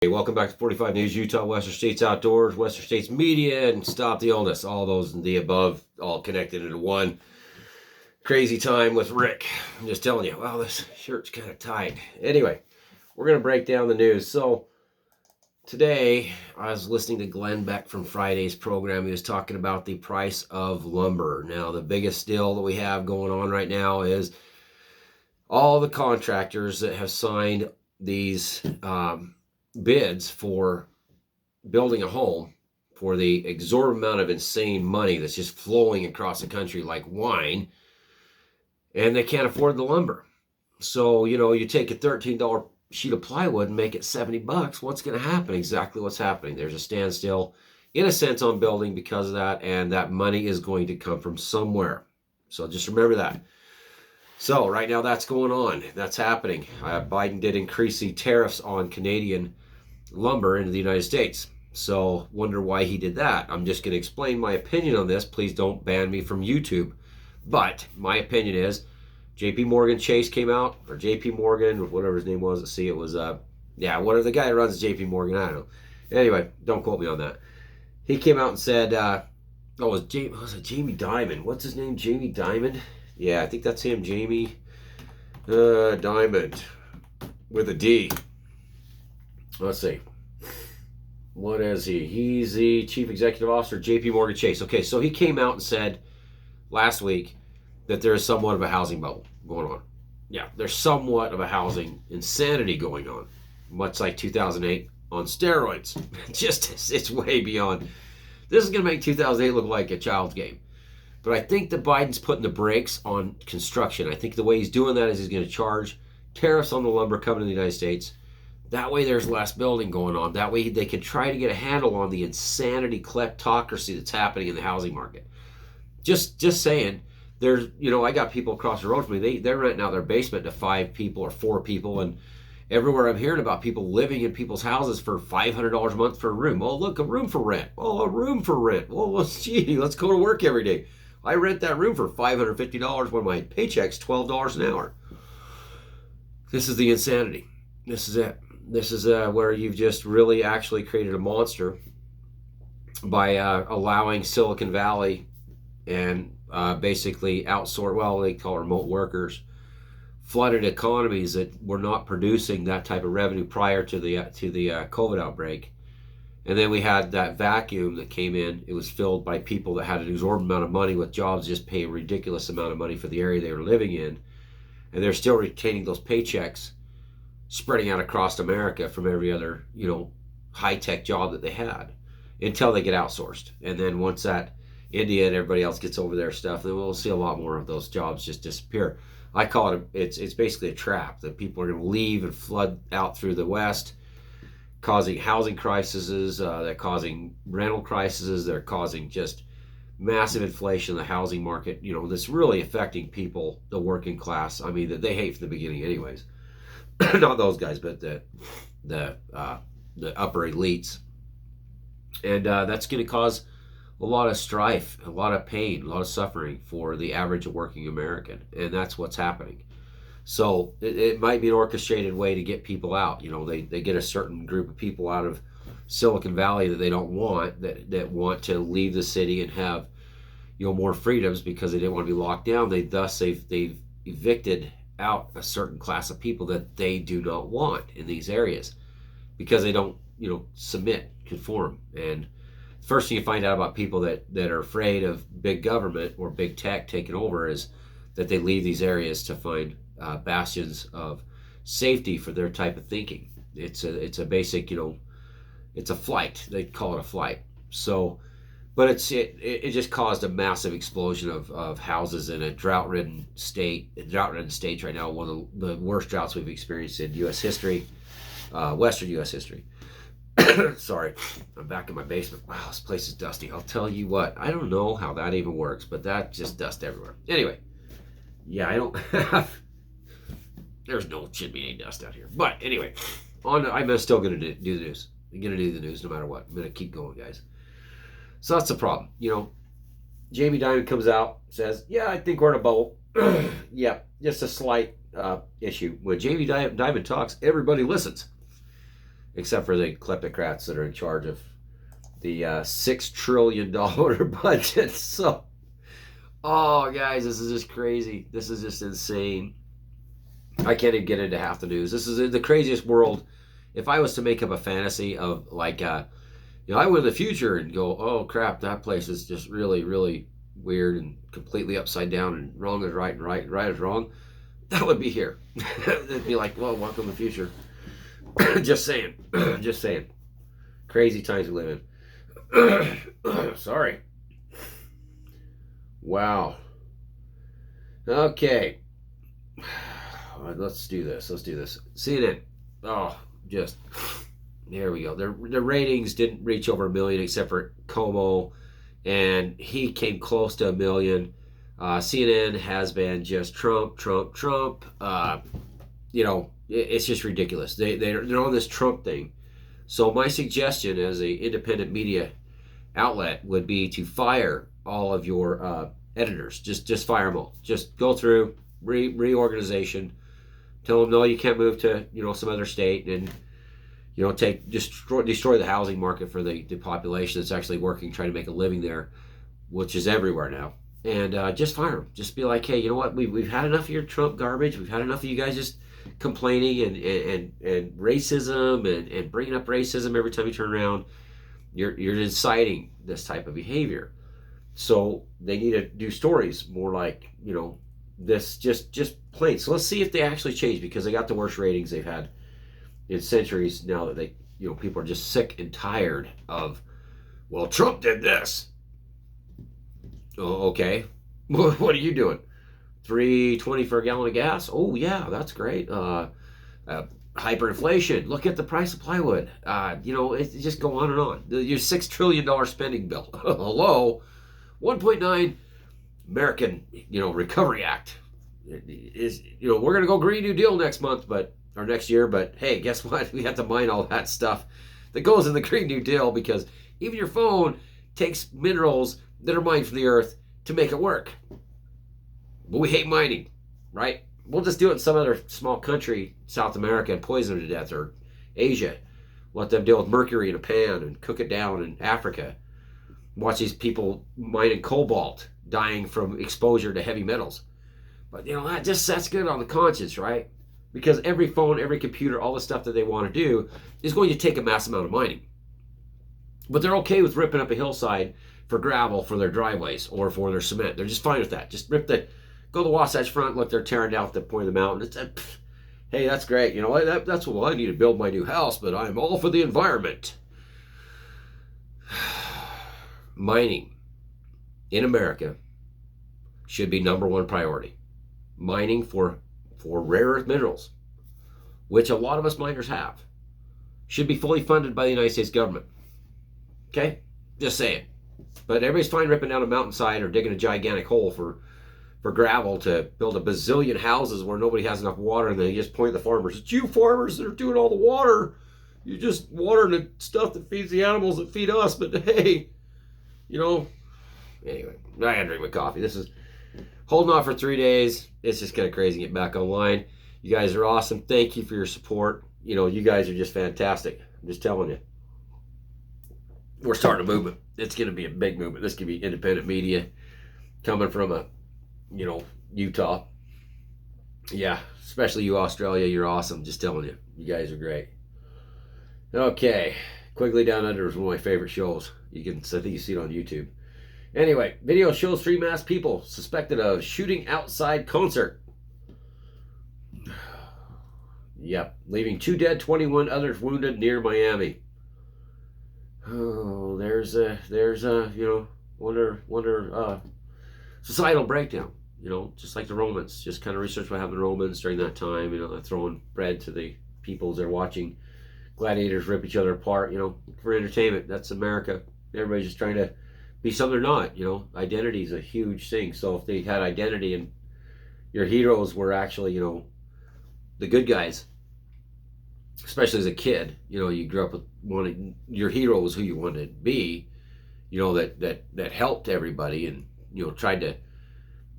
Hey, welcome back to 45 News Utah, Western States Outdoors, Western States Media, and Stop the Illness. All those and the above, all connected into one crazy time with Rick. I'm just telling you, wow, this shirt's kind of tight. Anyway, we're going to break down the news. So today, I was listening to Glenn Beck from Friday's program. He was talking about the price of lumber. Now, the biggest deal that we have going on right now is all the contractors that have signed these bids for building a home for the exorbitant amount of insane money that's just flowing across the country like wine, and they can't afford the lumber. So, you take a $13 sheet of plywood and make it $70. What's going to happen? Exactly what's happening. There's a standstill, in a sense, on building because of that, and that money is going to come from somewhere. So just remember that. So right now that's going on. That's happening. Biden did increase the tariffs on Canadian lumber into the United States. So wonder why he did that. I'm just going to explain my opinion on this. Please don't ban me from YouTube. But my opinion is JP Morgan Chase came out, or JP Morgan, or whatever his name was. Let's see, it was, whatever the guy who runs JP Morgan, I don't know. Anyway, don't quote me on that. He came out and said, was it Jamie Dimon? What's his name? Jamie Dimon? Yeah, I think that's him, Jamie Dimon with a D. Let's see. What is he? He's the Chief Executive Officer, JP Morgan Chase. Okay, so he came out and said last week that there is somewhat of a housing bubble going on. Yeah, there's somewhat of a housing insanity going on, much like 2008 on steroids. It's way beyond. This is going to make 2008 look like a child's game. But I think that Biden's putting the brakes on construction. I think the way he's doing that is he's going to charge tariffs on the lumber coming to the United States. That way there's less building going on. That way they can try to get a handle on the insanity kleptocracy that's happening in the housing market. Just saying, there's, I got people across the road from me. They're renting out their basement to 5 people or 4 people, and everywhere I'm hearing about people living in people's houses for $500 a month for a room. Oh, look, a room for rent. Oh, a room for rent. Oh, gee, let's go to work every day. I rent that room for $550 when my paycheck's $12 an hour. This is the insanity. This is it. This is where you've just really actually created a monster by allowing Silicon Valley and basically they call remote workers, flooded economies that were not producing that type of revenue prior to the COVID outbreak. And then we had that vacuum that came in. It was filled by people that had an exorbitant amount of money with jobs, just pay a ridiculous amount of money for the area they were living in. And they're still retaining those paychecks, spreading out across America from every other, high-tech job that they had until they get outsourced. And then once that India and everybody else gets over their stuff, then we'll see a lot more of those jobs just disappear. I call it, it's basically a trap that people are going to leave and flood out through the West, causing housing crises, they're causing rental crises, they're causing just massive inflation in the housing market, that's really affecting people, the working class. I mean, that they hate from the beginning anyways. Not those guys, but the upper elites. And that's going to cause a lot of strife, a lot of pain, a lot of suffering for the average working American. And that's what's happening. So it might be an orchestrated way to get people out. They get a certain group of people out of Silicon Valley that they don't want, that want to leave the city and have, more freedoms because they didn't want to be locked down. They've evicted out a certain class of people that they do not want in these areas because they don't, conform. And first thing you find out about people that are afraid of big government or big tech taking over is that they leave these areas to find bastions of safety for their type of thinking. It's a basic, it's a flight. They call it a flight. So, but it just caused a massive explosion of houses in a drought-ridden state. Drought-ridden states right now, one of the worst droughts we've experienced in U.S. history, Western U.S. history. Sorry, I'm back in my basement. Wow, this place is dusty. I'll tell you what, I don't know how that even works, but that just dust everywhere. Anyway, yeah, I don't have. Shouldn't be any dust out here. But anyway, I'm still going to do the news. I'm going to do the news no matter what. I'm going to keep going, guys. So that's the problem. Jamie Dimon comes out, says, yeah, I think we're in a bubble. Yeah, just a slight issue. When Jamie Dimon talks, everybody listens. except for the kleptocrats that are in charge of the $6 trillion budget. So, oh, guys, this is just crazy. This is just insane. I can't even get into half the news. This is the craziest world. If I was to make up a fantasy of like, I went in the future and go, oh crap, that place is just really, really weird and completely upside down, and wrong is right and right is wrong, that would be here. It'd be like, well, welcome to the future. Just saying. Just saying. Crazy times we live in. Sorry. Wow. Okay. Let's do this. CNN. Oh, just there we go. Their ratings didn't reach over 1 million except for Como, and he came close to 1 million. CNN has been just Trump. It's just ridiculous. They're on this Trump thing. So my suggestion as an independent media outlet would be to fire all of your editors. Just fire them all. Just go through reorganization. Tell them no, you can't move to some other state, and destroy the housing market for the population that's actually working, trying to make a living there, which is everywhere now. And just fire them. Just be like, hey, you know what? We've had enough of your Trump garbage. We've had enough of you guys just complaining and racism and bringing up racism every time you turn around. You're inciting this type of behavior. So they need to do stories more like this, just plain. So let's see if they actually change, because they got the worst ratings they've had in centuries now, that they people are just sick and tired of, well, Trump did this. Oh, okay. What are you doing? $3.20 for a gallon of gas? Oh yeah, that's great. Hyperinflation. Look at the price of plywood. It's just go on and on. Your $6 trillion spending bill. Hello, 1.9 American Recovery Act is we're gonna go Green New Deal next year, but hey, guess what? We have to mine all that stuff that goes in the Green New Deal, because even your phone takes minerals that are mined from the earth to make it work. But we hate mining, right? We'll just do it in some other small country, South America, and poison them to death, or Asia. Let them deal with mercury in a pan and cook it down in Africa. Watch these people mining cobalt, dying from exposure to heavy metals. But that's good on the conscience, right? Because every phone, every computer, all the stuff that they want to do is going to take a mass amount of mining. But they're okay with ripping up a hillside for gravel for their driveways or for their cement. They're just fine with that. Just go to the Wasatch Front, look, they're tearing down at the point of the mountain. Hey, that's great. That's what I need to build my new house, but I'm all for the environment. Mining in America should be #1 priority. Mining for rare earth minerals, which a lot of us miners have, should be fully funded by the United States government. Okay? Just saying. But everybody's fine ripping down a mountainside or digging a gigantic hole for gravel to build a bazillion houses where nobody has enough water, and they just point at the farmers. It's you farmers that are doing all the water. You just watering the stuff that feeds the animals that feed us, but hey, Anyway, I had to drink my coffee. This is holding off for 3 days. It's just kind of crazy getting back online. You guys are awesome. Thank you for your support. You guys are just fantastic. I'm just telling you. We're starting a movement. It's going to be a big movement. This could be independent media coming from Utah. Yeah, especially you, Australia. You're awesome. Just telling you. You guys are great. Okay. Quigley Down Under is one of my favorite shows. I think you see it on YouTube. Anyway, video shows 3 masked people suspected of shooting outside concert. Yep, leaving 2 dead, 21 others wounded near Miami. Oh, there's a societal breakdown. Just like the Romans. Just kind of research what happened to the Romans during that time. They're throwing bread to the people as they're watching gladiators rip each other apart. For entertainment. That's America. Everybody's just trying to be something they're not. Identity is a huge thing. So if they had identity and your heroes were actually, the good guys, especially as a kid, you grew up with wanting your hero was who you wanted to be, that helped everybody and, tried to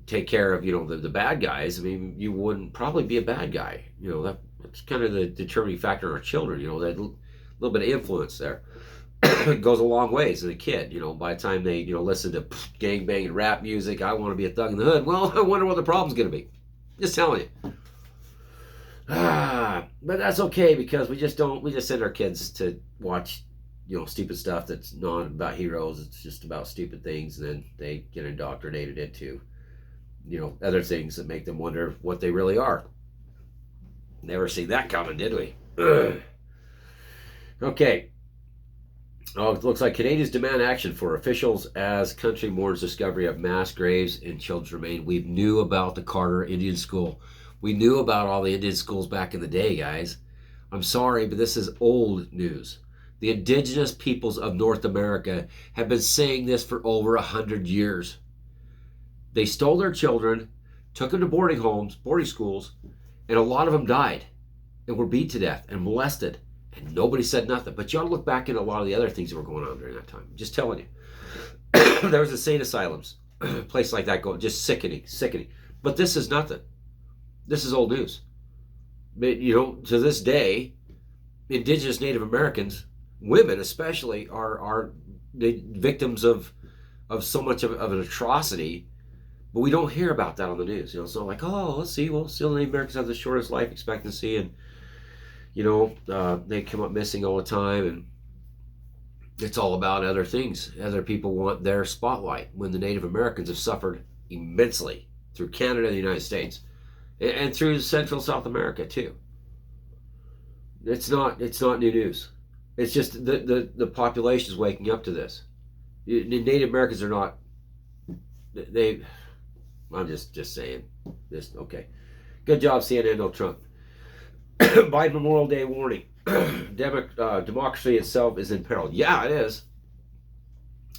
take care of, the bad guys. I mean, you wouldn't probably be a bad guy. That's kind of the determining factor in our children, that little bit of influence there. Goes a long ways as a kid. By the time they listen to gang banging rap music, I want to be a thug in the hood. Well, I wonder what the problem's going to be. Just telling you. But that's okay, because we just send our kids to watch stupid stuff that's not about heroes. It's just about stupid things, and then they get indoctrinated into other things that make them wonder what they really are. Never seen that coming, did we? Okay. Oh, it looks like Canadians demand action for officials as country mourns discovery of mass graves in children's remains. We knew about the Carter Indian School. We knew about all the Indian schools back in the day, guys. I'm sorry, but this is old news. The indigenous peoples of North America have been saying this for over 100 years. They stole their children, took them to boarding homes, boarding schools, and a lot of them died and were beat to death and molested. And nobody said nothing. But you ought to look back at a lot of the other things that were going on during that time. I'm just telling you. There was insane asylums. A place like that going, just sickening. But this is nothing. This is old news. But, to this day, indigenous Native Americans, women especially, are the victims of so much of an atrocity. But we don't hear about that on the news. It's not like, oh, let's see, well, still Native Americans have the shortest life expectancy, and they come up missing all the time, and it's all about other things. Other people want their spotlight, when the Native Americans have suffered immensely through Canada and the United States, and through Central South America too. It's not new news. It's just the population is waking up to this. The Native Americans are not. I'm just saying this. Okay, good job, CNN. No Trump. Biden Memorial Day warning. Democracy itself is in peril. Yeah, it is.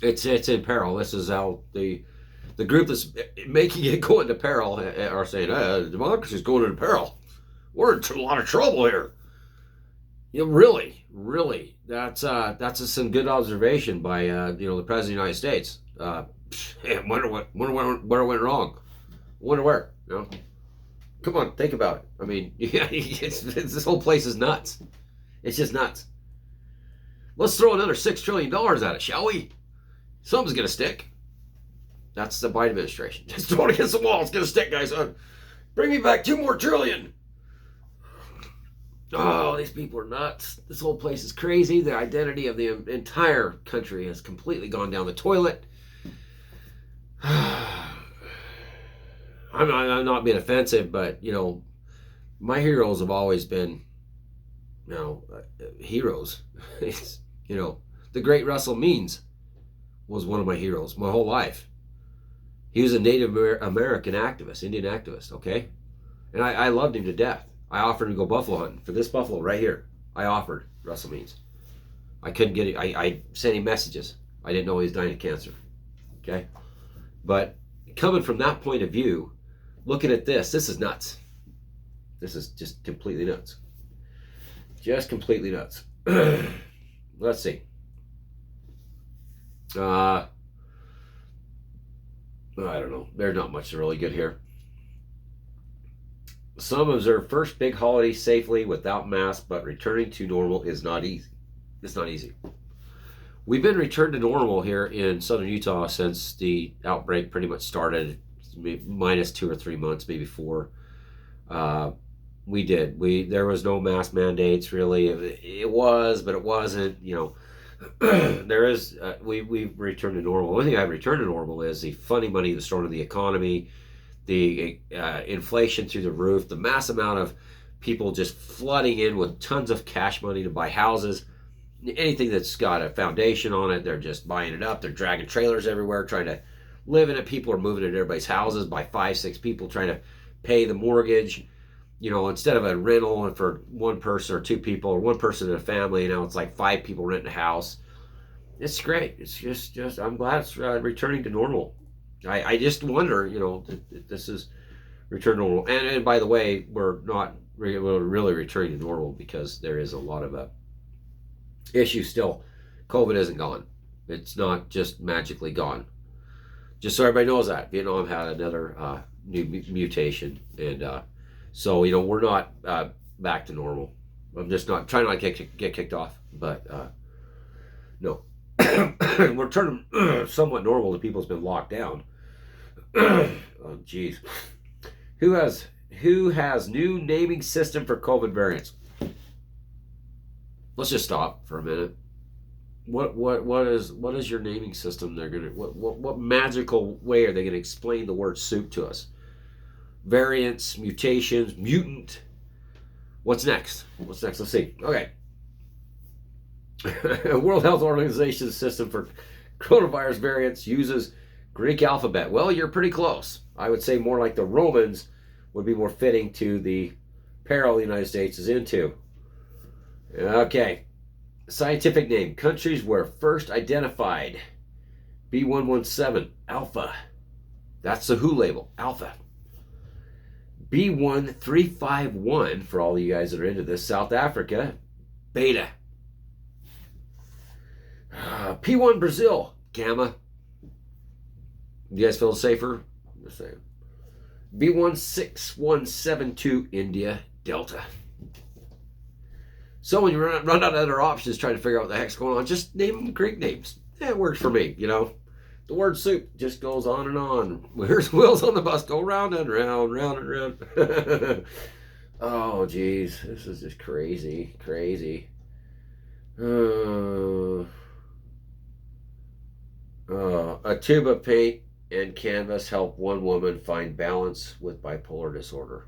It's in peril. This is how the group that's making it go into peril are saying, democracy is going into peril. We're in a lot of trouble here. Really, that's some good observation by the President of the United States. Wonder where it went wrong. Wonder where. Come on, think about it. I mean, this whole place is nuts. It's just nuts. Let's throw another $6 trillion at it, shall we? Something's going to stick. That's the Biden administration. Just throw it against the wall. It's going to stick, guys. Bring me back $2 more trillion. Oh, these people are nuts. This whole place is crazy. The identity of the entire country has completely gone down the toilet. I'm not being offensive, but, my heroes have always been, heroes. The great Russell Means was one of my heroes my whole life. He was a Native American activist, Indian activist, okay? And I loved him to death. I offered him to go buffalo hunting. For this buffalo right here, I offered Russell Means. I couldn't get it. I sent him messages. I didn't know he was dying of cancer, okay? But coming from that point of view, looking at this is nuts. This is just completely nuts. Just completely nuts. Let's see. I don't know. There's not much really good here. Some observe first big holiday safely without masks, but returning to normal is not easy. It's not easy. We've been returned to normal here in southern Utah since the outbreak pretty much started, minus 2 or 3 months, maybe 4. There was no mask mandates really. It was, but it wasn't. There is. We've returned to normal. One thing I've returned to normal is the funding money that's thrown into the economy, the inflation through the roof, the mass amount of people just flooding in with tons of cash money to buy houses. Anything that's got a foundation on it, they're just buying it up. They're dragging trailers everywhere, trying to live in it. People are moving into everybody's houses by 5, 6 people trying to pay the mortgage. Instead of a rental for one person or 2 people or one person in a family, it's like 5 people renting a house. It's great. It's just I'm glad it's returning to normal. I just wonder, this is return to normal. And by the way, we're not really returning to normal because there is a lot of issues still. COVID isn't gone. It's not just magically gone. Just so everybody knows that. Vietnam had another new mutation. And so, we're not back to normal. I'm just not trying not to get kicked off, but no. We're turning somewhat normal to people's been locked down. Oh, jeez. Who has new naming system for COVID variants? Let's just stop for a minute. What is your naming system? They're gonna what magical way are they gonna explain the word soup to us? Variants, mutations, mutant. What's next? What's next? Let's see. Okay. World Health Organization system for coronavirus variants uses Greek alphabet. Well, you're pretty close. I would say more like the Romans would be more fitting to the peril the United States is into. Okay. Scientific name. Countries were first identified. B117, Alpha. That's the WHO label, Alpha. B1351, for all you guys that are into this, South Africa, Beta. P1 Brazil, Gamma. You guys feel safer? I'm just saying. B16172, India, Delta. So when you run out of other options trying to figure out what the heck's going on, just name them Greek names. It works for me, you know. The word soup just goes on and on. Where's wheels on the bus go round and round, round and round. Oh, geez. This is just crazy, crazy. A tube of paint and canvas helped one woman find balance with bipolar disorder.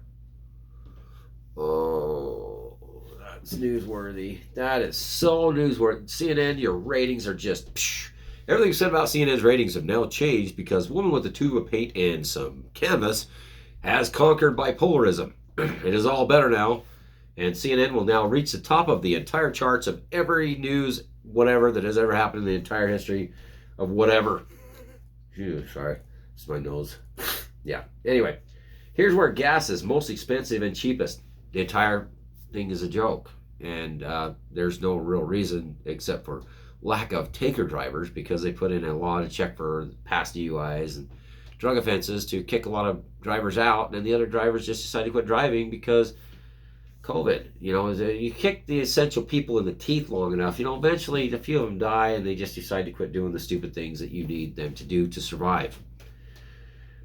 Oh, that's newsworthy. That is so newsworthy. CNN, your ratings are just... Psh. Everything said about CNN's ratings have now changed because a woman with a tube of paint and some canvas has conquered bipolarism. It is all better now, and CNN will now reach the top of the entire charts of every news, whatever, that has ever happened in the entire history of whatever. Phew, sorry, it's my nose. Yeah, anyway, here's where gas is most expensive and cheapest. The entire thing is a joke, and there's no real reason except for lack of tanker drivers, because they put in a law to check for past DUIs and drug offenses to kick a lot of drivers out, and then the other drivers just decide to quit driving because COVID. You know, you kick the essential people in the teeth long enough, you know, eventually a few of them die and they just decide to quit doing the stupid things that you need them to do to survive.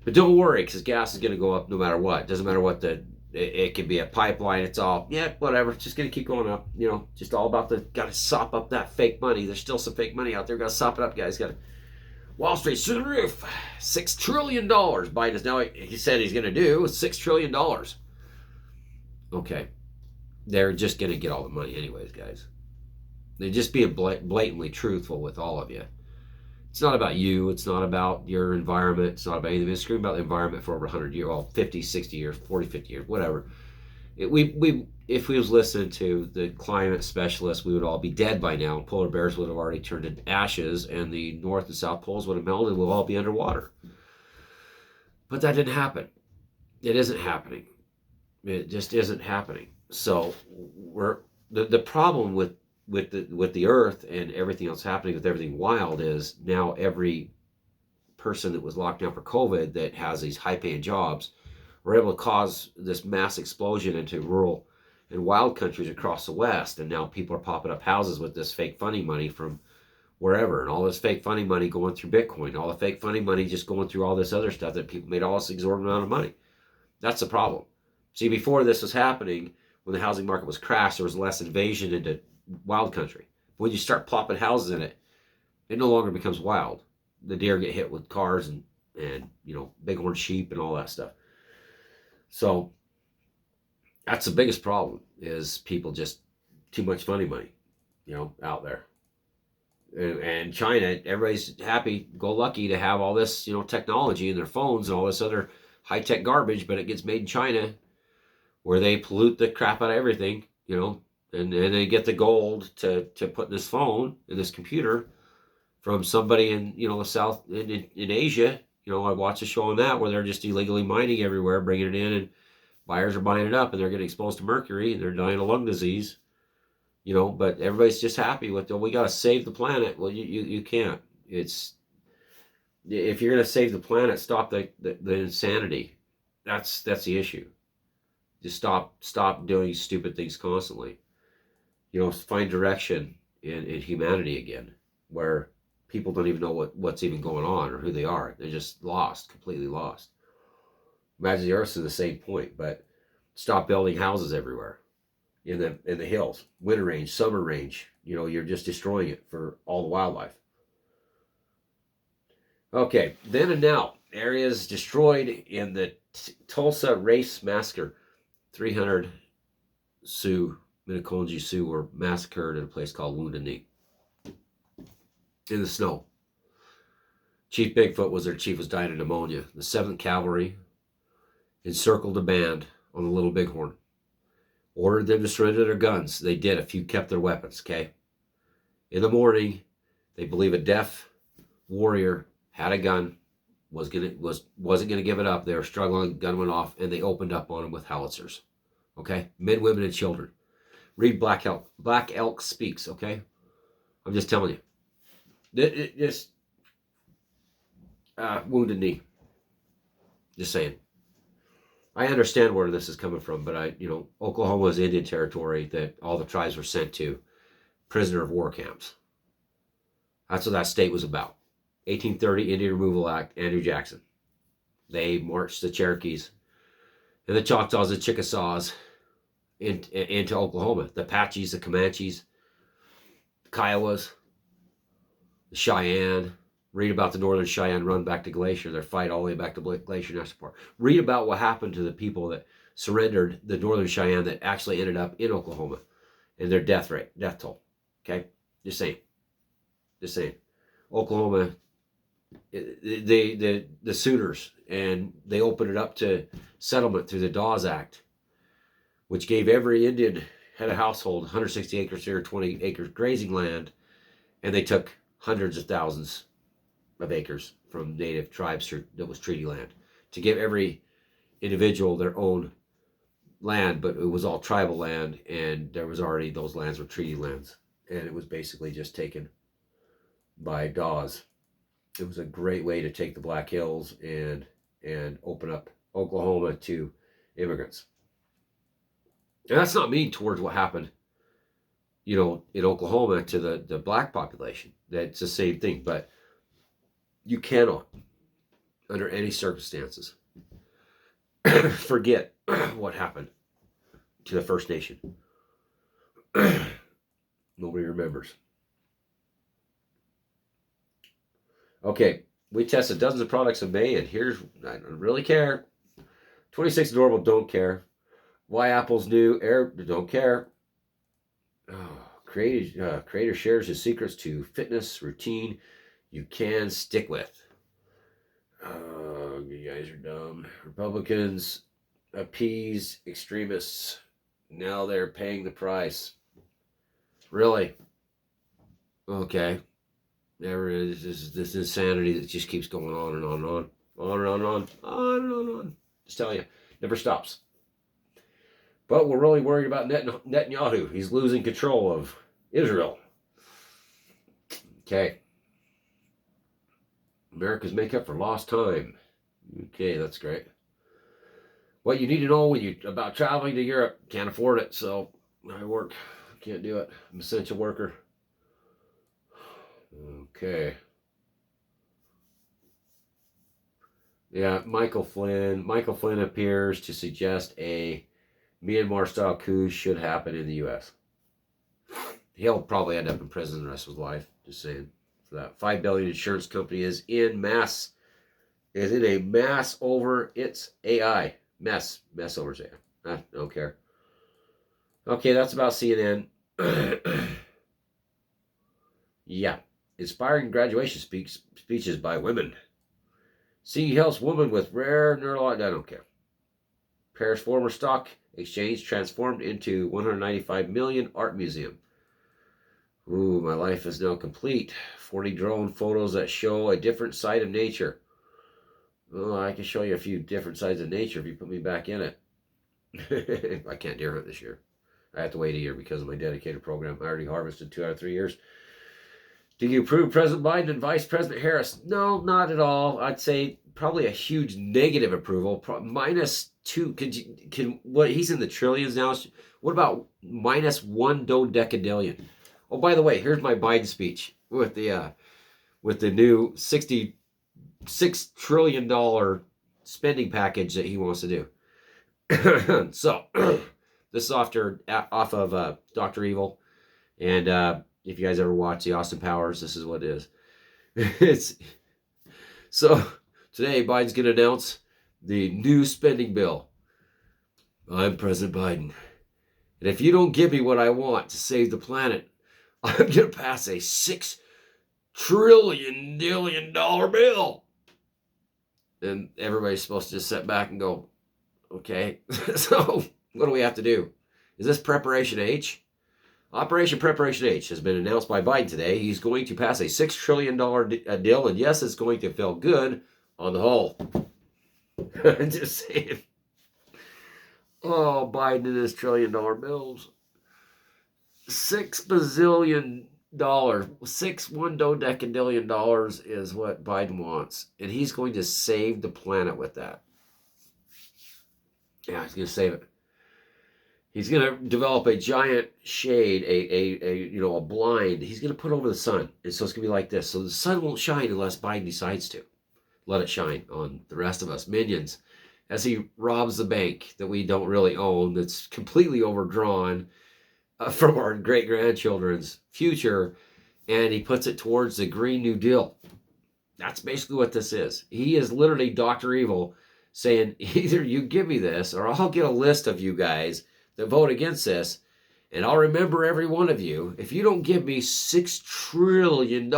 But don't worry, because gas is going to go up no matter what. Doesn't matter what it could be a pipeline. It's all, yeah, whatever. It's just going to keep going up. You know, just all about got to sop up that fake money. There's still some fake money out there. Got to sop it up, guys. Got to. Wall Street's through the roof. $6 trillion. Biden is now, he said he's going to do $6 trillion. Okay. They're just going to get all the money anyways, guys. They're just being blatantly truthful with all of you. It's not about you. It's not about your environment. It's not about anything. We've been screaming about the environment for over 100 years, well, 50, 60 years, 40, 50 years, whatever. If we was listening to the climate specialists, we would all be dead by now. Polar bears would have already turned into ashes, and the North and South Poles would have melted. We'll all be underwater. But that didn't happen. It isn't happening. It just isn't happening. So the problem with the Earth and everything else happening with everything wild is now every person that was locked down for COVID that has these high-paying jobs were able to cause this mass explosion into rural and wild countries across the West. And now people are popping up houses with this fake funny money from wherever, and all this fake funny money going through Bitcoin, all the fake funny money just going through all this other stuff that people made all this exorbitant amount of money. That's the problem. See, before this was happening, when the housing market was crashed, there was less invasion into wild country. When you start plopping houses in it, it no longer becomes wild. The deer get hit with cars and you know, bighorn sheep and all that stuff. So that's the biggest problem, is people just too much funny money, you know, out there. And China, everybody's happy-go-lucky to have all this, you know, technology in their phones and all this other high-tech garbage, but it gets made in China, where they pollute the crap out of everything, you know, and they get the gold to put in this phone, in this computer, from somebody in, you know, the South, in Asia. You know, I watched a show on that where they're just illegally mining everywhere, bringing it in, and buyers are buying it up, and they're getting exposed to mercury, and they're dying of lung disease. You know, but everybody's just happy with, oh, we got to save the planet. Well, you can't. It's, if you're going to save the planet, stop the insanity. That's the issue. Just stop doing stupid things constantly. find direction in humanity again, where people don't even know what's even going on or who they are. They're just lost, completely lost. Imagine the Earth's in the same point, but stop building houses everywhere in the hills, winter range, summer range. You're just destroying it for all the wildlife. Okay, then and now, areas destroyed in the Tulsa race massacre. 300 Sioux, Minneconjou Sioux, were massacred at a place called Wounded Knee in the snow. Chief Bigfoot was their chief, was dying of pneumonia. The 7th Cavalry encircled the band on the Little Bighorn. Ordered them to surrender their guns. They did. A few kept their weapons, okay? In the morning, they believe a deaf warrior had a gun, wasn't gonna give it up. They were struggling, gun went off, and they opened up on him with howitzers. Okay? Men, women, and children. Read Black Elk Speaks, okay? I'm just telling you. Just Wounded Knee. Just saying. I understand where this is coming from, but Oklahoma is Indian territory that all the tribes were sent to, prisoner of war camps. That's what that state was about. 1830 Indian Removal Act, Andrew Jackson. They marched the Cherokees and the Choctaws, the Chickasaws into Oklahoma. The Apaches, the Comanches, the Kiowas, the Cheyenne. Read about the Northern Cheyenne run back to Glacier, their fight all the way back to Glacier National Park. Read about what happened to the people that surrendered, the Northern Cheyenne that actually ended up in Oklahoma, and their death toll. Okay? Just saying. Oklahoma, the suitors, and they opened it up to settlement through the Dawes Act, which gave every Indian head of household 160 acres here, 20 acres grazing land, and they took hundreds of thousands of acres from native tribes that was treaty land to give every individual their own land, but it was all tribal land, and there was already, those lands were treaty lands, and it was basically just taken by Dawes. It was a great way to take the Black Hills and open up Oklahoma to immigrants. And that's not mean towards what happened, in Oklahoma to the black population. That's the same thing, but you cannot, under any circumstances, forget what happened to the First Nation. Nobody remembers. Okay, we tested dozens of products in May, and I don't really care. 26 adorable, don't care. Why Apple's new Air, don't care. Creator shares his secrets to fitness routine you can stick with. You guys are dumb. Republicans appease extremists. Now they're paying the price. Really? Okay. There is this insanity that just keeps going on and on and on. On and on and on. On and on and on. Just tell you. Never stops. But we're really worried about Netanyahu. He's losing control of Israel. Okay. America's makeup for lost time. Okay, that's great. What you need to know about traveling to Europe. Can't afford it, so I work. Can't do it. I'm an essential worker. Okay. Yeah, Michael Flynn. Michael Flynn appears to suggest a Myanmar-style coup should happen in the U.S. He'll probably end up in prison the rest of his life. Just saying. For that $5 billion insurance company is in a mass over its AI. Mess over its AI. I don't care. Okay, that's about CNN. Yeah. Inspiring graduation speeches by women. CE helps woman with rare neurological... I don't care. Paris former stock exchange transformed into 195 million art museum. Ooh, my life is now complete. 40 drone photos that show a different side of nature. Oh, I can show you a few different sides of nature if you put me back in it. I can't deer hunt this year. I have to wait a year because of my dedicated program. I already harvested 2 out of 3 years. Do you approve President Biden and Vice President Harris? No, not at all. I'd say probably a huge negative approval, -2. What he's in the trillions now? What about -1 dodecadillion? Oh, by the way, here's my Biden speech with the new $66 trillion spending package that he wants to do. So this is off of Dr. Evil, and if you guys ever watch the Austin Powers, this is what it is. It's so today Biden's going to announce the new spending bill. I'm President Biden, and if you don't give me what I want to save the planet, I'm going to pass a $6 trillion bill. And everybody's supposed to just sit back and go, okay, so what do we have to do? Is this Preparation H? Operation Preparation H has been announced by Biden today. He's going to pass a $6 trillion deal, and yes, it's going to feel good on the whole. I'm just saying. Oh, Biden and his $1 trillion bills. $6 bazillion. $1 dodecadillion is what Biden wants. And he's going to save the planet with that. Yeah, he's going to save it. He's going to develop a giant shade, a blind. He's going to put over the sun. And so it's going to be like this. So the sun won't shine unless Biden decides to. Let it shine on the rest of us, minions, as he robs the bank that we don't really own, that's completely overdrawn from our great-grandchildren's future, and he puts it towards the Green New Deal. That's basically what this is. He is literally Dr. Evil saying, either you give me this, or I'll get a list of you guys that vote against this, and I'll remember every one of you if you don't give me $6 trillion.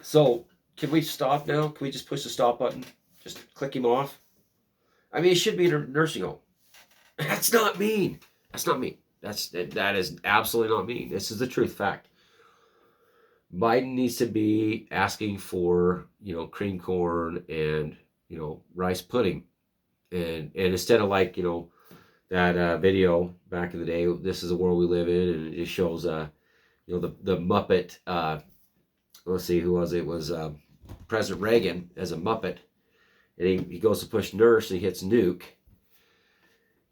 So, can we stop now? Can we just push the stop button? Just click him off? I mean, he should be in a nursing home. That's not mean. That's not mean. That is absolutely not mean. This is the truth, fact. Biden needs to be asking for, cream corn and, rice pudding. And instead of that video back in the day, this is the world we live in, and it shows, the Muppet, let's see, who was it? It was President Reagan as a Muppet. And he goes to push nurse and he hits nuke.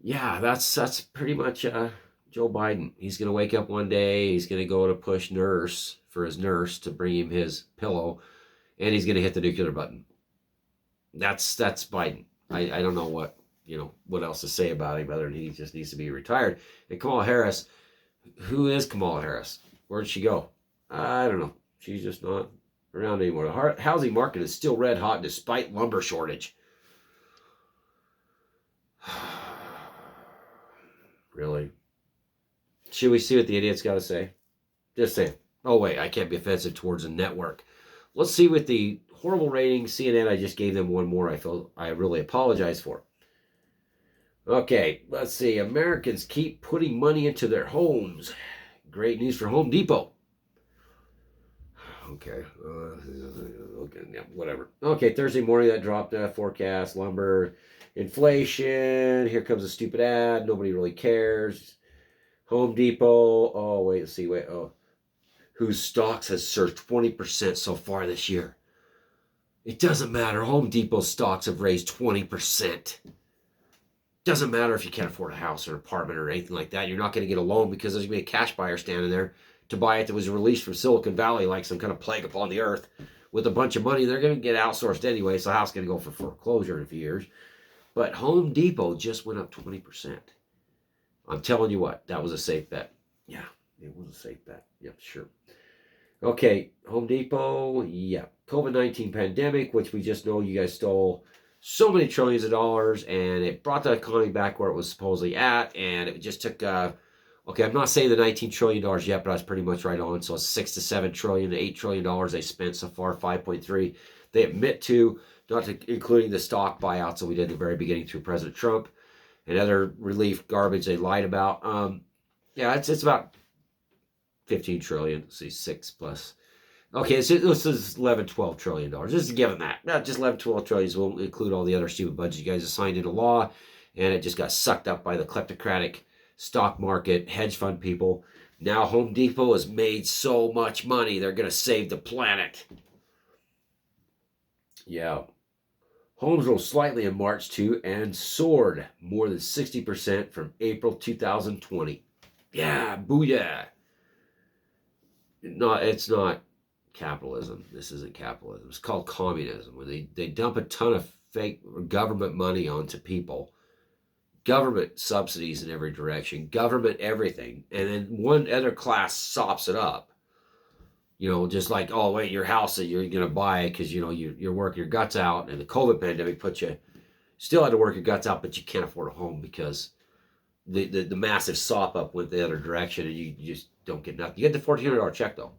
Yeah, that's pretty much Joe Biden. He's going to wake up one day, he's going to go to push nurse for his nurse to bring him his pillow, and he's going to hit the nuclear button. That's Biden. I don't know what else to say about him other than he just needs to be retired. And Kamala Harris, who is Kamala Harris? Where'd she go? I don't know. She's just not around anymore. The housing market is still red hot despite lumber shortage. Really? Should we see what the idiot's got to say? Just say, oh wait, I can't be offensive towards a network. Let's see what the horrible rating CNN, I just gave them one more I really apologize for. Okay, let's see. Americans keep putting money into their homes. Great news for Home Depot. Okay. Yeah, whatever. Okay, Thursday morning that dropped forecast, lumber, inflation. Here comes a stupid ad. Nobody really cares. Home Depot. Oh, wait, let's see. Whose stocks has surged 20% so far this year. It doesn't matter. Home Depot's stocks have raised 20%. Doesn't matter if you can't afford a house or an apartment or anything like that. You're not going to get a loan because there's going to be a cash buyer standing there to buy it that was released from Silicon Valley like some kind of plague upon the earth with a bunch of money. They're going to get outsourced anyway, so the house is going to go for foreclosure in a few years. But Home Depot just went up 20%. I'm telling you what, that was a safe bet. Yeah, it was a safe bet. Yep, sure. Okay, Home Depot, yeah. COVID-19 pandemic, which we just know you guys stole so many trillions of dollars, and it brought the economy back where it was supposedly at, and it just took, okay, I'm not saying the $19 trillion yet, but I was pretty much right on, so it's $6 to $7 trillion, $8 trillion they spent so far, 5.3. They admit to, not to, including the stock buyouts that we did at the very beginning through President Trump, and other relief garbage they lied about. Yeah, it's about 15 trillion. Let's see, 6 plus. Okay, so this is 11, 12 trillion dollars. Just given that. Not just 11, 12 trillions will include all the other stupid budgets you guys have signed into law, and it just got sucked up by the kleptocratic stock market, hedge fund people. Now Home Depot has made so much money, they're going to save the planet. Yeah. Homes rose slightly in March too and soared more than 60% from April 2020. Yeah, booyah. No, it's not capitalism. This isn't capitalism. It's called communism, where they dump a ton of fake government money onto people, government subsidies in every direction, government everything, and then one other class sops it up. Just like, oh, wait, your house that you're going to buy because, you're working your guts out, and the COVID pandemic put you, still had to work your guts out, but you can't afford a home because the massive sop up went the other direction, and you just don't get nothing. You get the $1,400 check, though.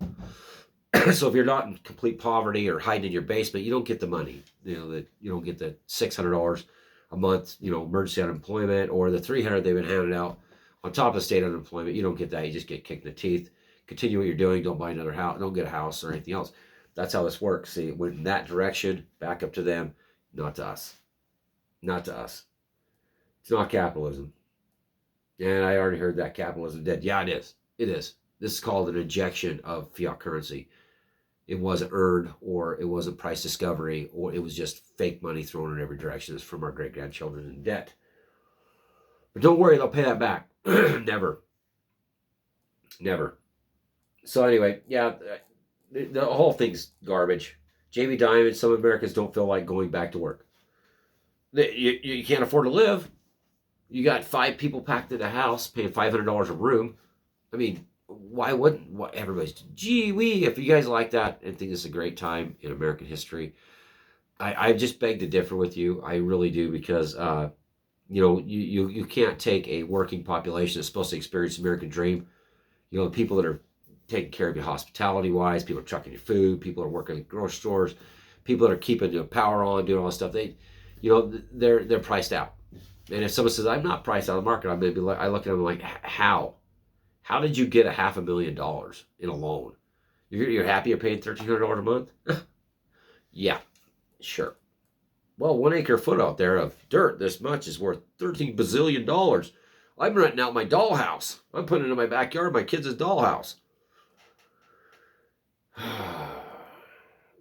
So if you're not in complete poverty or hiding in your basement, you don't get the money. That you don't get the $600 a month, emergency unemployment, or the $300 they've been handing out on top of state unemployment. You don't get that. You just get kicked in the teeth. Continue what you're doing. Don't buy another house. Don't get a house or anything else. That's how this works. See, it went in that direction, back up to them, not to us. Not to us. It's not capitalism. And I already heard that capitalism dead. Yeah, it is. It is. This is called an injection of fiat currency. It wasn't earned, or it wasn't price discovery, or it was just fake money thrown in every direction. It's from our great-grandchildren in debt. But don't worry, they'll pay that back. Never. Never. So anyway, yeah, the whole thing's garbage. Jamie Dimon, some Americans don't feel like going back to work. You can't afford to live. You got 5 people packed in a house paying $500 a room. I mean, why wouldn't everybody's, gee wee, if you guys like that and think this is a great time in American history, I just beg to differ with you. I really do, because you can't take a working population that's supposed to experience the American dream. The people that are taking care of you hospitality wise, people are trucking your food, people are working at grocery stores, people that are keeping the power on, doing all this stuff. They're priced out. And if someone says, I'm not priced out of the market, I look at them like, how? How did you get $500,000 in a loan? You're happy you're paying $1,300 a month? Yeah, sure. Well, 1 acre foot out there of dirt this much is worth $13 bazillion. I'm renting out my dollhouse. I'm putting it in my backyard, my kids' dollhouse.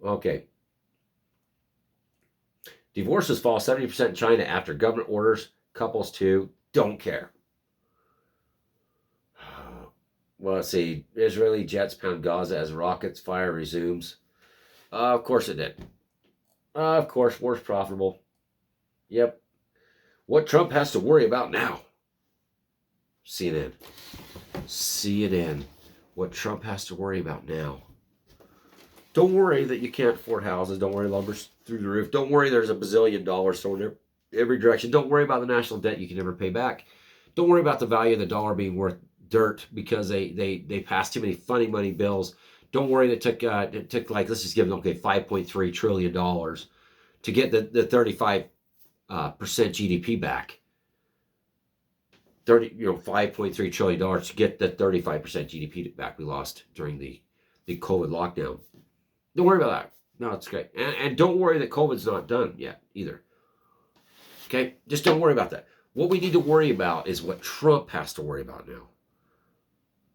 Okay. Divorces fall 70% in China after government orders couples to don't care. Well, let's see. Israeli jets pound Gaza as rockets fire resumes. Of course it did. Of course, war's profitable. Yep. What Trump has to worry about now? CNN. CNN. What Trump has to worry about now. Don't worry that you can't afford houses. Don't worry lumber's through the roof. Don't worry there's $1 bazillion thrown in every direction. Don't worry about the national debt you can never pay back. Don't worry about the value of the dollar being worth dirt because they passed too many funny money bills. Don't worry that it took like, let's just give them, $5.3 trillion to get the 35% GDP back. $5.3 trillion to get the 35% GDP back we lost during the COVID lockdown. Don't worry about that. No, it's great. And don't worry that COVID's not done yet either. Okay? Just don't worry about that. What we need to worry about is what Trump has to worry about now.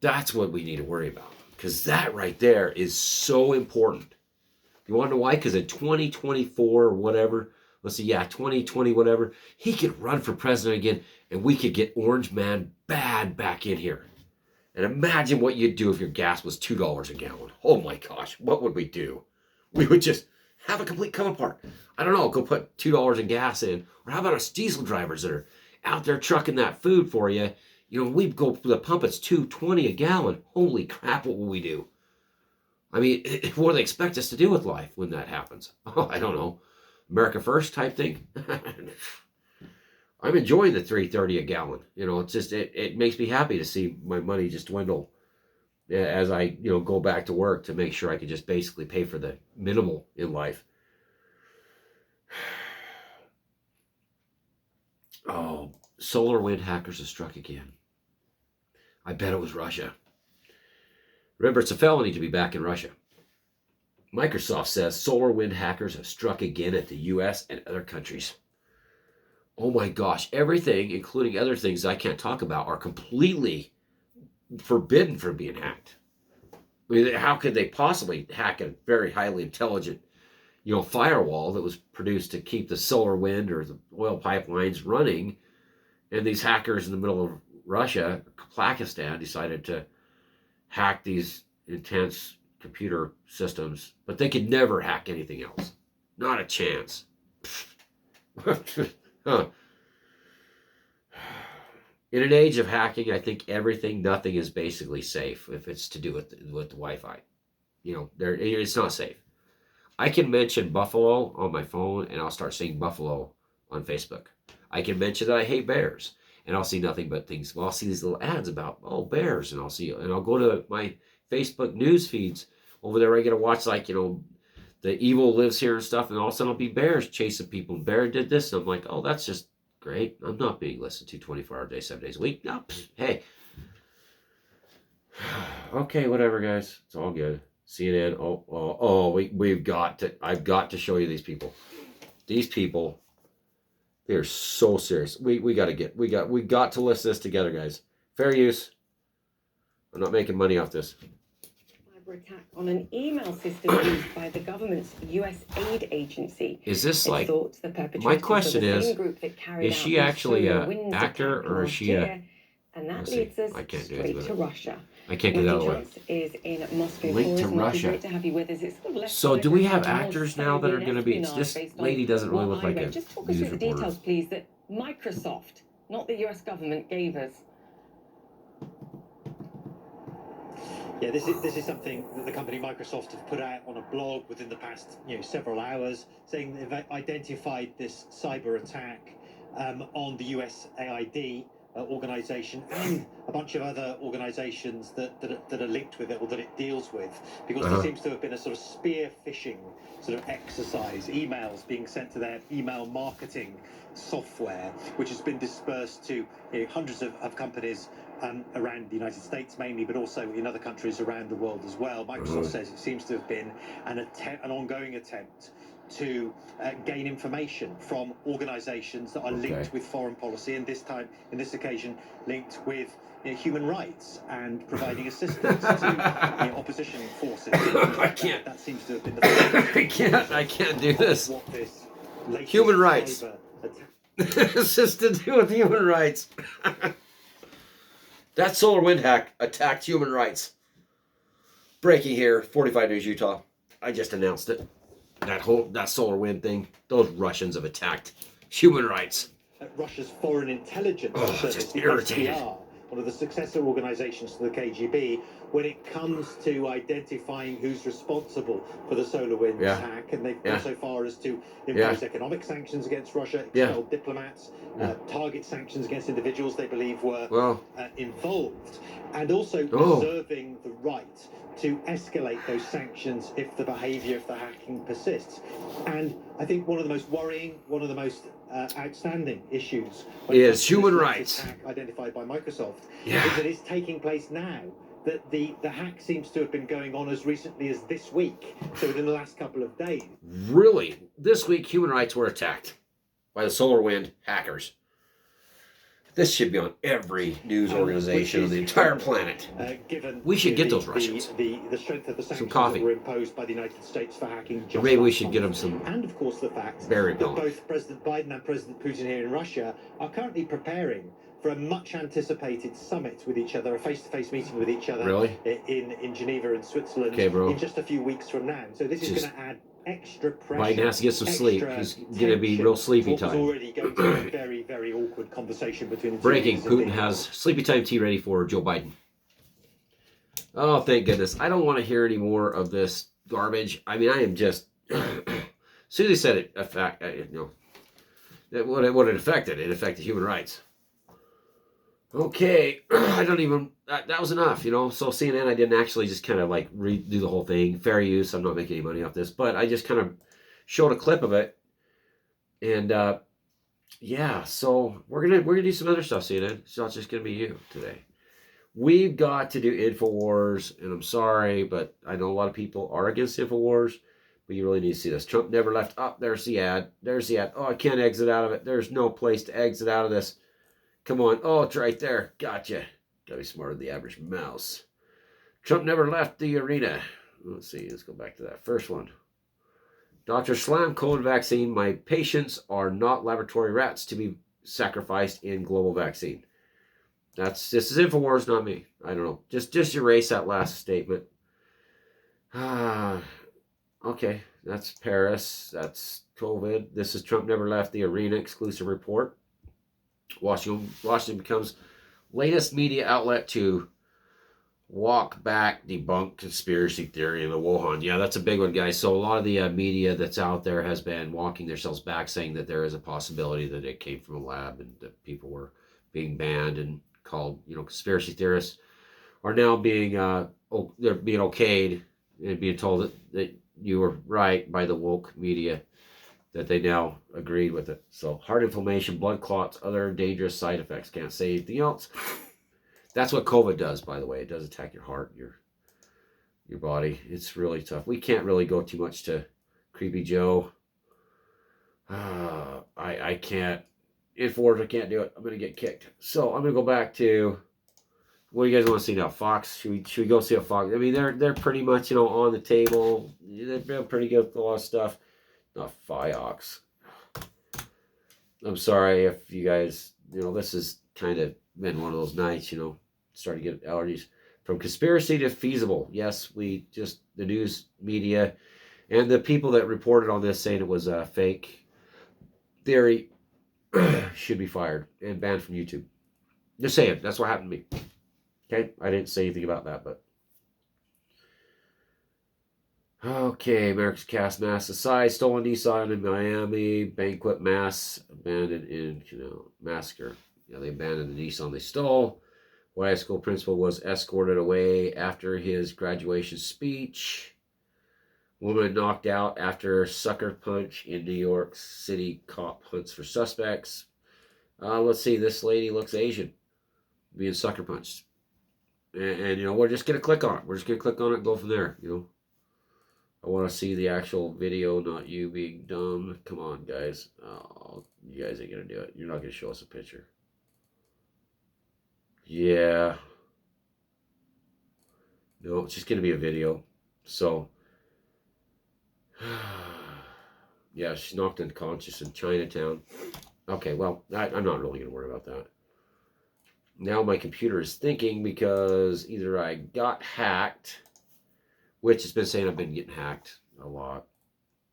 That's what we need to worry about. Because that right there is so important. You want to know why? Because in 2024 or whatever, 2020 whatever, he could run for president again and we could get Orange Man bad back in here. And imagine what you'd do if your gas was $2 a gallon. Oh my gosh, what would we do? We would just have a complete come apart. I don't know, go put $2 in gas in. Or how about us diesel drivers that are out there trucking that food for you? We go to the pump, it's $2.20 a gallon. Holy crap, what will we do? I mean, what do they expect us to do with life when that happens? Oh, I don't know. America first type thing? I'm enjoying the $3.30 a gallon. It's just, it makes me happy to see my money just dwindle as I, go back to work to make sure I can just basically pay for the minimal in life. Oh, solar wind hackers have struck again. I bet it was Russia. Remember, it's a felony to be back in Russia. Microsoft says solar wind hackers have struck again at the U.S. and other countries. Oh my gosh, everything, including other things I can't talk about, are completely forbidden from being hacked. I mean, how could they possibly hack a very highly intelligent, firewall that was produced to keep the solar wind or the oil pipelines running. And these hackers in the middle of Russia, Pakistan, decided to hack these intense computer systems, but they could never hack anything else. Not a chance. Huh. In an age of hacking, I think nothing is basically safe if it's to do with the Wi-Fi. It's not safe. I can mention buffalo on my phone, and I'll start seeing buffalo on Facebook. I can mention that I hate bears, and I'll see nothing but things. Well, I'll see these little ads about bears, and I'll go to my Facebook news feeds over there. I get to watch the evil lives here and stuff, and all of a sudden it'll be bears chasing people. Bear did this, and I'm like, oh, that's just great. I'm not being listened to 24 hours a day, 7 days a week. No, hey. Okay, whatever, guys. It's all good. CNN. I've got to show you these people. These people, they're so serious. We got to list this together, guys. Fair use. I'm not making money off this. Attack on an email system used by the government's U.S. aid agency. Is this like? My question is she actually an actor or is she a? And that leads us straight to Russia. I can't get that away. Is in Moscow. Link to Russia. Great to have you with us. So do we have actors now that are going to be? This lady doesn't really look like a Just talk us through the details, please, that Microsoft, not the U.S. government, gave us. Yeah, this is something that the company Microsoft have put out on a blog within the past several hours, saying they've identified this cyber attack on the USAID organization and a bunch of other organizations that are linked with it or that it deals with, because there seems to have been a sort of spear phishing sort of exercise, emails being sent to their email marketing software, which has been dispersed to hundreds of companies around the United States mainly, but also in other countries around the world as well. Microsoft says it seems to have been an ongoing attempt to gain information from organizations that are linked with foreign policy, and in this occasion linked with human rights and providing assistance to opposition forces. I can't. That seems to have been the I can't do this. What this human rights. Assistant with human rights. That solar wind hack attacked human rights. Breaking here, 45 News Utah. I just announced it. That solar wind thing. Those Russians have attacked human rights. Russia's foreign intelligence service, just the irritated. SVR, one of the successor organizations to the KGB, when it comes to identifying who's responsible for the solar wind attack, and they've gone so far as to impose economic sanctions against Russia, expel diplomats, target sanctions against individuals they believe were involved, and also reserving the right to escalate those sanctions if the behavior of the hacking persists. And I think one of the most worrying, one of the most outstanding issues is human rights attack identified by Microsoft is that it's taking place now. That the hack seems to have been going on as recently as this week, so within the last couple of days. Really? This week, human rights were attacked by the solar wind hackers. This should be on every news organization on the entire planet. We should get those Russians the strength of the sanctions coffee. that were imposed by the United States for hacking. Or maybe we should get them some. And of course, the fact berry that milk. Both President Biden and President Putin here in Russia are currently preparing for a much anticipated summit with each other, a face-to-face meeting with each other. Really? In Geneva in Switzerland in just a few weeks from now. So this is going to add extra pressure. Biden has to get some sleep. He's going to be real sleepy time. Already going to be a very, very awkward conversation between the two. Breaking: Putin has sleepy time tea ready for Joe Biden. Oh, thank goodness. I don't want to hear any more of this garbage. I mean, I am just... Susie said it, what it affected. It affected human rights. Okay, I don't even... That was enough, So CNN, I didn't actually just kind of like redo the whole thing. Fair use. I'm not making any money off this. But I just kind of showed a clip of it. And, so we're gonna do some other stuff, CNN. It's not just going to be you today. We've got to do InfoWars. And I'm sorry, but I know a lot of people are against InfoWars. But you really need to see this. Trump never left. Oh, there's the ad. There's the ad. Oh, I can't exit out of it. There's no place to exit out of this. Come on. Oh, it's right there. Gotcha. Gotta be smarter than the average mouse. Trump never left the arena. Let's see. Let's go back to that first one. Doctor slam COVID vaccine. My patients are not laboratory rats to be sacrificed in global vaccine. This is InfoWars, not me. I don't know. Just erase that last statement. Okay, that's Paris. That's COVID. This is Trump never left the arena exclusive report. Washington becomes latest media outlet to walk back, debunk conspiracy theory in the Wuhan. Yeah, that's a big one, guys. So a lot of the media that's out there has been walking themselves back, saying that there is a possibility that it came from a lab and that people were being banned and called, conspiracy theorists are now being they're being okayed and being told that you were right by the woke media, that they now agreed with it. So heart inflammation, blood clots, other dangerous side effects. Can't say anything else. That's what COVID does, by the way. It does attack your heart, your body. It's really tough. We can't really go too much to Creepy Joe. I can't. InfoWars, I can't do it. I'm going to get kicked. So I'm going to go back to, what do you guys want to see now? Fox? Should we go see a Fox? I mean, they're pretty much, on the table. They're pretty good with a lot of stuff. Not Fiox. I'm sorry if you guys, this has kind of been one of those nights, starting to get allergies. From conspiracy to feasible. Yes, the news media and the people that reported on this saying it was a fake theory should be fired and banned from YouTube. Just saying, that's what happened to me. Okay, I didn't say anything about that, but. Okay, America's cast mass aside, stolen Nissan in Miami, banquet mass abandoned in, massacre. Yeah, they abandoned the Nissan they stole. White high school principal was escorted away after his graduation speech. Woman knocked out after sucker punch in New York City. Cop hunts for suspects. Let's see, this lady looks Asian, being sucker punched. And we're just going to click on it. We're just going to click on it and go from there, I want to see the actual video, not you being dumb. Come on, guys. Oh, you guys ain't going to do it. You're not going to show us a picture. Yeah. No, it's just going to be a video. So, yeah, she's knocked unconscious in Chinatown. Okay, well, I'm not really going to worry about that. Now my computer is thinking because either I got hacked, which has been saying I've been getting hacked a lot.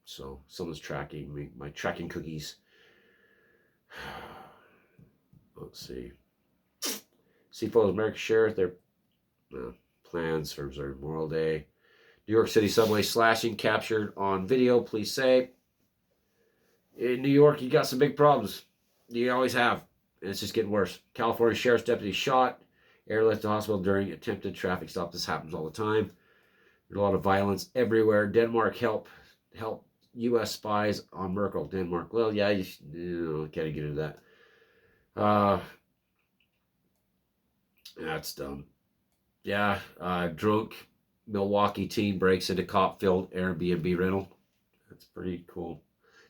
So someone's tracking me, my tracking cookies. Let's see. Seafold American Sheriff, their plans for observing Memorial Day. New York City subway slashing captured on video. Police say, in New York, you got some big problems. You always have. And it's just getting worse. California Sheriff's deputy shot. Airlift to hospital during attempted traffic stop. This happens all the time. There's a lot of violence everywhere. Denmark help U.S. spies on Merkel. Denmark. Well, yeah, you can't get into that. That's dumb. Yeah, drunk Milwaukee teen breaks into cop-filled Airbnb rental. That's pretty cool.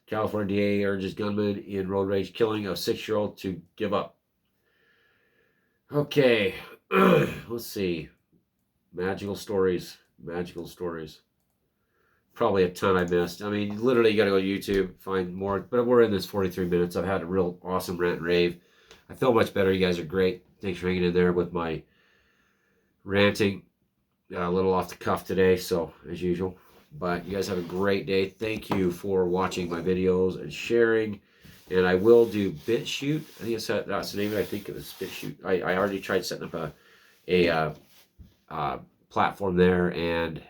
California DA urges gunman in road rage killing of 6-year-old to give up. Okay, let's see. Magical stories. Probably a ton I missed. I mean, literally, you got to go to YouTube, find more. But we're in this 43 minutes. I've had a real awesome rant and rave. I feel much better. You guys are great. Thanks for hanging in there with my ranting. A little off the cuff today, so as usual. But you guys have a great day. Thank you for watching my videos and sharing. And I will do BitChute. I think that's the name of it. I think it was BitChute. I already tried setting up a platform there, and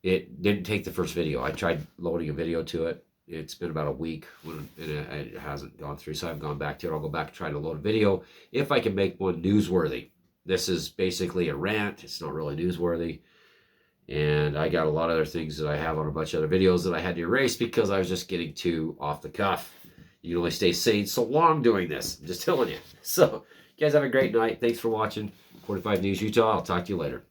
it didn't take the first video. I tried loading a video to it. It's been about a week, and it hasn't gone through, so I haven't gone back to it. I'll go back and try to load a video if I can make one newsworthy. This is basically a rant. It's not really newsworthy. And I got a lot of other things that I have on a bunch of other videos that I had to erase because I was just getting too off the cuff. You can only stay sane so long doing this. I'm just telling you. So, you guys have a great night. Thanks for watching 45 News Utah. I'll talk to you later.